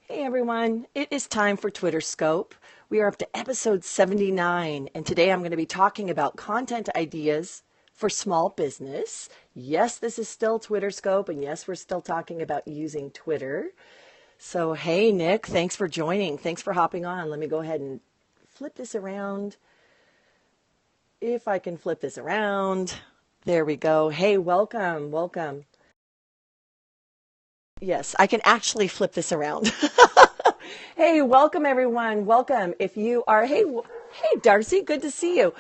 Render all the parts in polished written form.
Hey everyone, it is time for Twitter Scope. We are up to episode 79, and today I'm going to be talking about content ideas for small business. Yes, this is still Twitter Scope, and yes, we're still talking about using Twitter. So, hey Nick, thanks for joining. Thanks for hopping on. Let me go ahead and flip this around. If I can flip this around. There we go. Hey, welcome, welcome. Yes, I can actually flip this around. Hey, welcome everyone. Welcome. If you are, hey, Darcy, good to see you.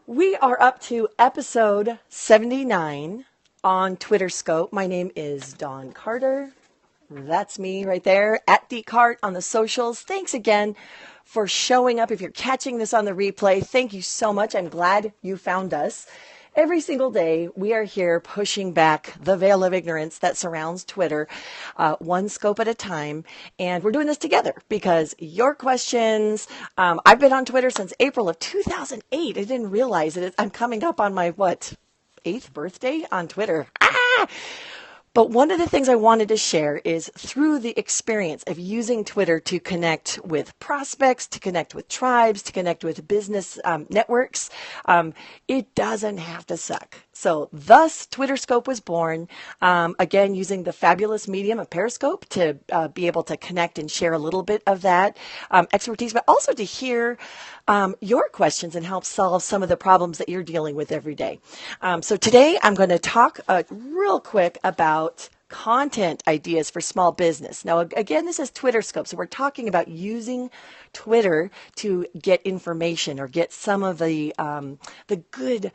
We are up to episode 79 on Twitter Scope. My name is Dawn Carter. That's me right there at decart on the socials. Thanks again for showing up. If you're catching this on the replay, thank you so much. I'm glad you found us. Every single day, we are here pushing back the veil of ignorance that surrounds Twitter, one scope at a time. And we're doing this together because your questions, I've been on Twitter since April of 2008. I didn't realize it. I'm coming up on my, eighth birthday on Twitter. But one of the things I wanted to share is through the experience of using Twitter to connect with prospects, to connect with tribes, to connect with business networks, it doesn't have to suck. So thus Twitter Scope was born, again, using the fabulous medium of Periscope to be able to connect and share a little bit of that expertise, but also to hear your questions and help solve some of the problems that you're dealing with every day. So today I'm going to talk real quick about content ideas for small business. Now, again, this is Twitter Scope. So we're talking about using Twitter to get information or get some of the good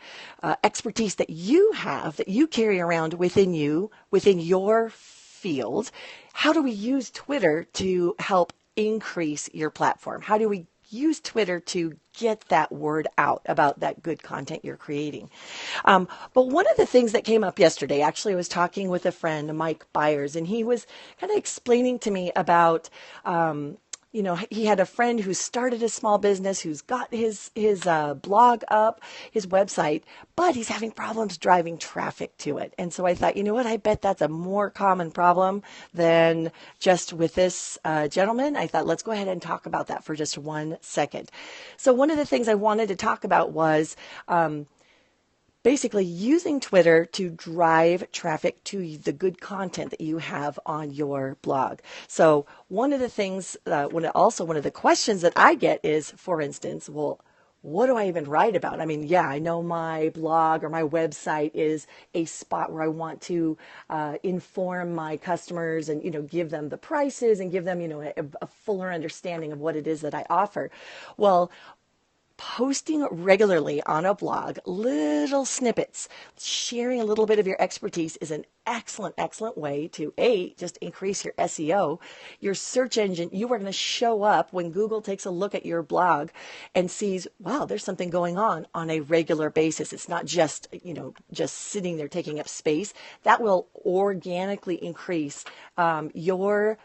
expertise that you have, that you carry around within you, within your field. How do we use Twitter to help increase your platform? How do we use Twitter to get that word out about that good content you're creating? But one of the things that came up yesterday, actually, I was talking with a friend, Mike Byers, and he was kind of explaining to me about he had a friend who started a small business, who's got his blog up, his website, but he's having problems driving traffic to it. And so I thought, you know what? I bet that's a more common problem than just with this gentleman. I thought, let's go ahead and talk about that for just 1 second. So one of the things I wanted to talk about was basically using Twitter to drive traffic to the good content that you have on your blog. So one of the things, one of the questions that I get is, for instance, well, what do I even write about? I mean, yeah, I know my blog or my website is a spot where I want to inform my customers and, give them the prices and give them, a fuller understanding of what it is that I offer. Well, posting regularly on a blog, little snippets, sharing a little bit of your expertise is an excellent, excellent way to just increase your SEO, your search engine. You are going to show up when Google takes a look at your blog and sees, wow, there's something going on a regular basis. It's not just, just sitting there taking up space. That will organically increase your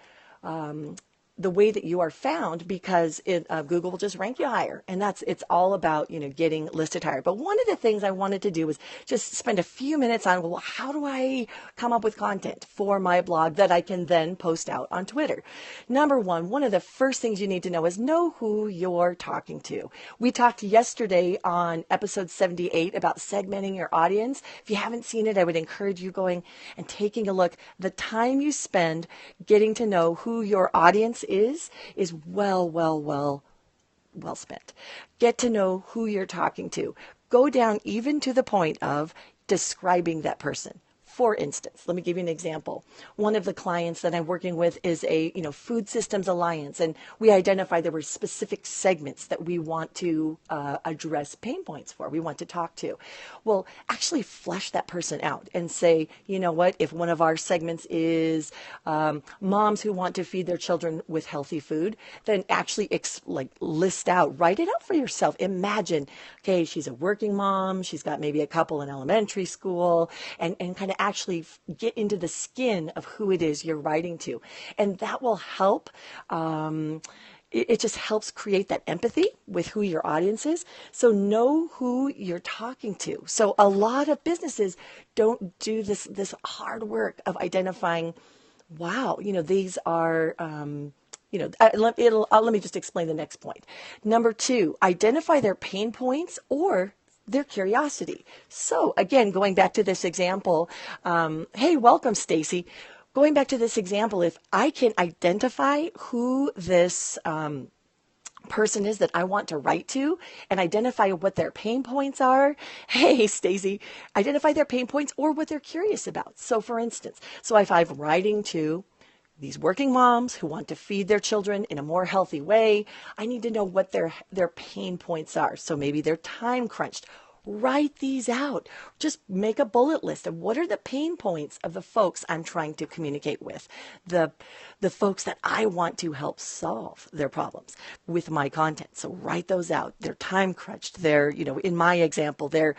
the way that you are found, because Google will just rank you higher, and it's all about getting listed higher. But one of the things I wanted to do was just spend a few minutes on, well, how do I come up with content for my blog that I can then post out on Twitter? Number one of the first things you need to know is know who you're talking to. We talked yesterday on episode 78 about segmenting your audience. If you haven't seen it, I would encourage you going and taking a look. The time you spend getting to know who your audience is well spent. Get to know who you're talking to. Go down even to the point of describing that person. For instance, let me give you an example. One of the clients that I'm working with is a food systems alliance, and we identified there were specific segments that we want to address pain points for. We want to talk to. Well, actually flesh that person out and say, you know what? If one of our segments is moms who want to feed their children with healthy food, then actually list out, write it out for yourself. Imagine, okay, she's a working mom. She's got maybe a couple in elementary school, and kind of actually get into the skin of who it is you're writing to. And that will help. It just helps create that empathy with who your audience is. So know who you're talking to. So a lot of businesses don't do this hard work of identifying, wow, these are let me just explain the next point. Number two, identify their pain points or their curiosity. So again, going back to this example, hey, welcome, Stacy. Going back to this example, if I can identify who this person is that I want to write to and identify what their pain points are. Hey, Stacy, identify their pain points or what they're curious about. So for instance, if I'm writing to these working moms who want to feed their children in a more healthy way, I need to know what their pain points are. So maybe they're time crunched. Write these out. Just make a bullet list of what are the pain points of the folks I'm trying to communicate with, the folks that I want to help solve their problems with my content. So write those out. They're time crunched. They're, in my example, they're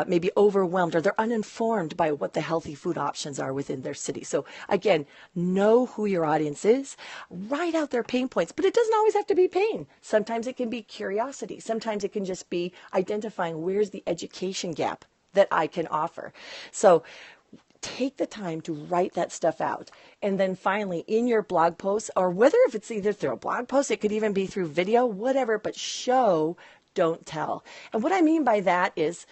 maybe overwhelmed or they're uninformed by what the healthy food options are within their city. So again, know who your audience is. Write out their pain points, but it doesn't always have to be pain. Sometimes it can be curiosity. Sometimes it can just be identifying where's the education gap that I can offer. So take the time to write that stuff out. And then finally, in your blog posts, or whether if it's either through a blog post, it could even be through video, whatever, but show, don't tell. And what I mean by that is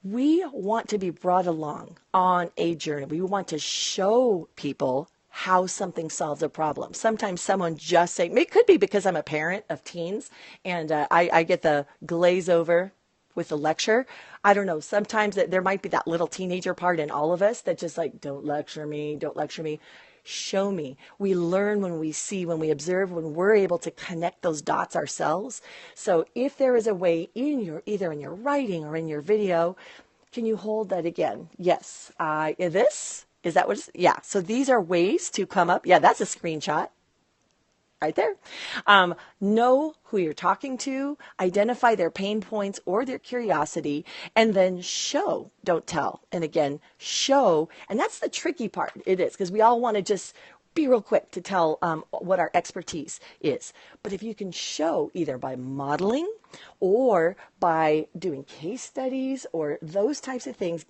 we want to be brought along on a journey. We want to show people how something solves a problem. Sometimes someone just say, it could be because I'm a parent of teens and I get the glaze over with the lecture. I don't know. Sometimes there might be that little teenager part in all of us that just like, don't lecture me, don't lecture me. Show me. We learn when we see, when we observe, when we're able to connect those dots ourselves. So if there is a way either in your writing or in your video, can you hold that again? Yes. Is that what it's, yeah. So these are ways to come up. Yeah, that's a screenshot. Right there. Know who you're talking to, identify their pain points or their curiosity, and then show, don't tell. And again, show. And that's the tricky part. It is because we all want to just be real quick to tell what our expertise is. But if you can show either by modeling or by doing case studies or those types of things,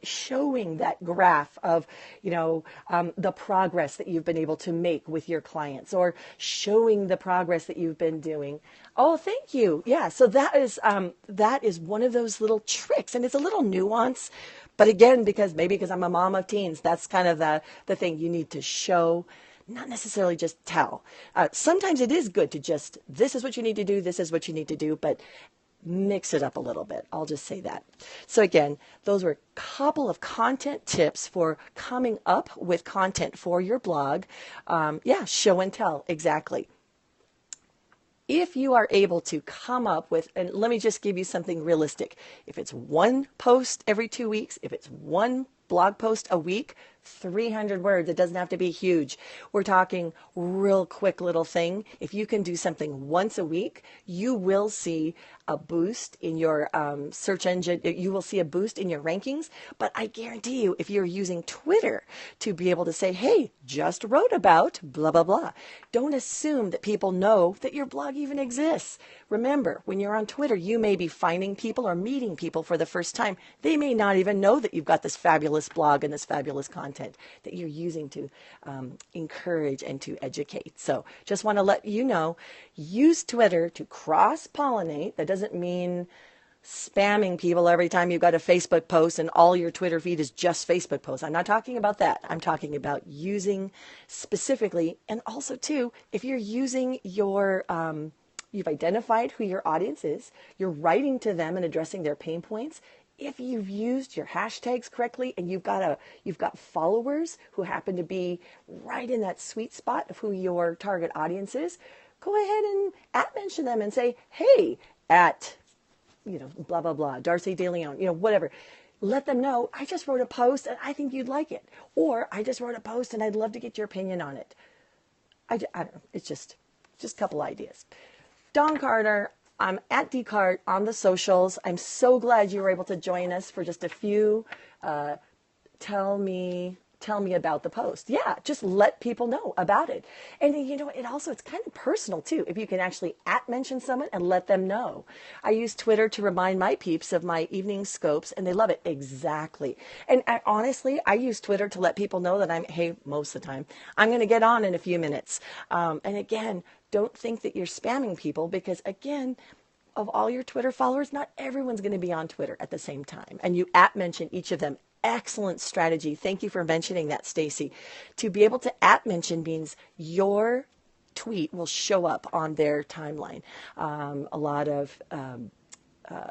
showing that graph of, the progress that you've been able to make with your clients or showing the progress that you've been doing. Oh, thank you. Yeah. So that is one of those little tricks, and it's a little nuance. But again, because I'm a mom of teens, that's kind of the thing you need to show, not necessarily just tell. Sometimes it is good to just, this is what you need to do, this is what you need to do, but mix it up a little bit. I'll just say that. So again, those were a couple of content tips for coming up with content for your blog. Show and tell, exactly. If you are able to come up with, and let me just give you something realistic. If it's one post every 2 weeks, if it's one blog post a week, 300 words, it doesn't have to be huge. We're talking real quick little thing. If you can do something once a week, you will see a boost in your search engine. You will see a boost in your rankings. But I guarantee you, if you're using Twitter to be able to say, hey, just wrote about blah, blah, blah, don't assume that people know that your blog even exists. Remember, when you're on Twitter, you may be finding people or meeting people for the first time. They may not even know that you've got this fabulous blog and this fabulous content that you're using to encourage and to educate. So just want to let you know, use Twitter to cross-pollinate. That doesn't mean spamming people every time you've got a Facebook post and all your Twitter feed is just Facebook posts. I'm not talking about that. I'm talking about using specifically, and also too, if you're using your you've identified who your audience is, you're writing to them and addressing their pain points. If you've used your hashtags correctly and you've got followers who happen to be right in that sweet spot of who your target audience is, go ahead and mention them and say, hey, at, blah, blah, blah, Darcy De Leon, whatever. Let them know, I just wrote a post and I think you'd like it. Or I just wrote a post and I'd love to get your opinion on it. I don't know. It's just a couple ideas. Dawn Carter, I'm at decart on the socials. I'm so glad you were able to join us for just a few. Tell me tell me about the post. Yeah, just let people know about it. And it's kind of personal too, if you can actually mention someone and let them know. I use Twitter to remind my peeps of my evening scopes, and they love it. Exactly. And honestly, I use Twitter to let people know that most of the time, I'm going to get on in a few minutes. And again, don't think that you're spamming people, because again, of all your Twitter followers, not everyone's going to be on Twitter at the same time. And you mention each of them. Excellent strategy. Thank you for mentioning that, Stacy. To be able to mention means your tweet will show up on their timeline. A lot of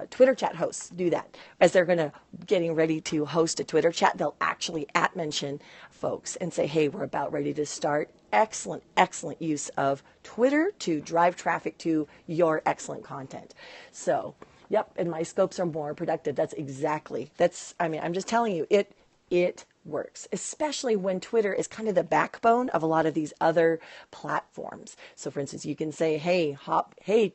Twitter chat hosts do that. As they're getting ready to host a Twitter chat, they'll actually mention folks and say, hey, we're about ready to start. Excellent, excellent use of Twitter to drive traffic to your excellent content. So, yep, and my scopes are more productive. I'm just telling you, it works, especially when Twitter is kind of the backbone of a lot of these other platforms. So for instance, you can say, hey,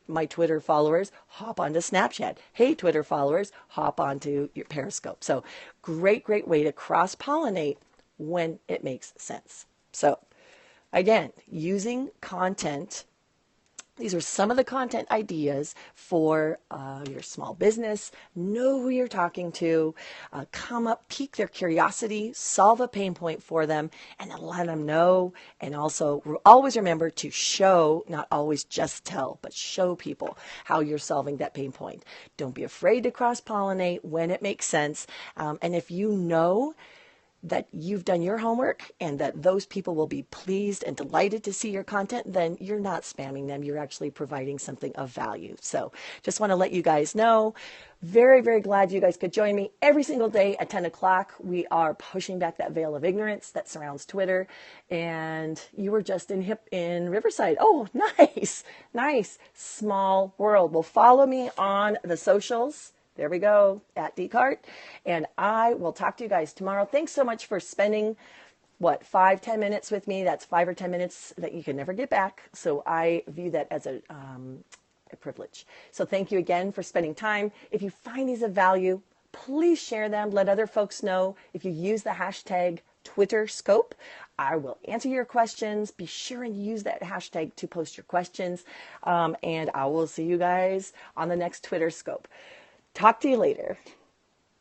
my Twitter followers, hop onto Snapchat. Hey, Twitter followers, hop onto your Periscope. So great way to cross-pollinate when it makes sense. So again, using content. These are some of the content ideas for your small business. Know who you're talking to, come up, pique their curiosity, solve a pain point for them, and then let them know. And also always remember to show, not always just tell, but show people how you're solving that pain point. Don't be afraid to cross-pollinate when it makes sense. And if you know that you've done your homework and that those people will be pleased and delighted to see your content, then you're not spamming them. You're actually providing something of value. So just want to let you guys know. Very glad you guys could join me every single day at 10 o'clock. We are pushing back that veil of ignorance that surrounds Twitter. And you were just in Riverside. Oh, nice. Small world. Well, follow me on the socials. There we go, at decart. And I will talk to you guys tomorrow. Thanks so much for spending, 5-10 minutes with me. That's 5 or 10 minutes that you can never get back. So I view that as a privilege. So thank you again for spending time. If you find these of value, please share them. Let other folks know. If you use the hashtag TwitterScope, I will answer your questions. Be sure and use that hashtag to post your questions. And I will see you guys on the next TwitterScope. Talk to you later.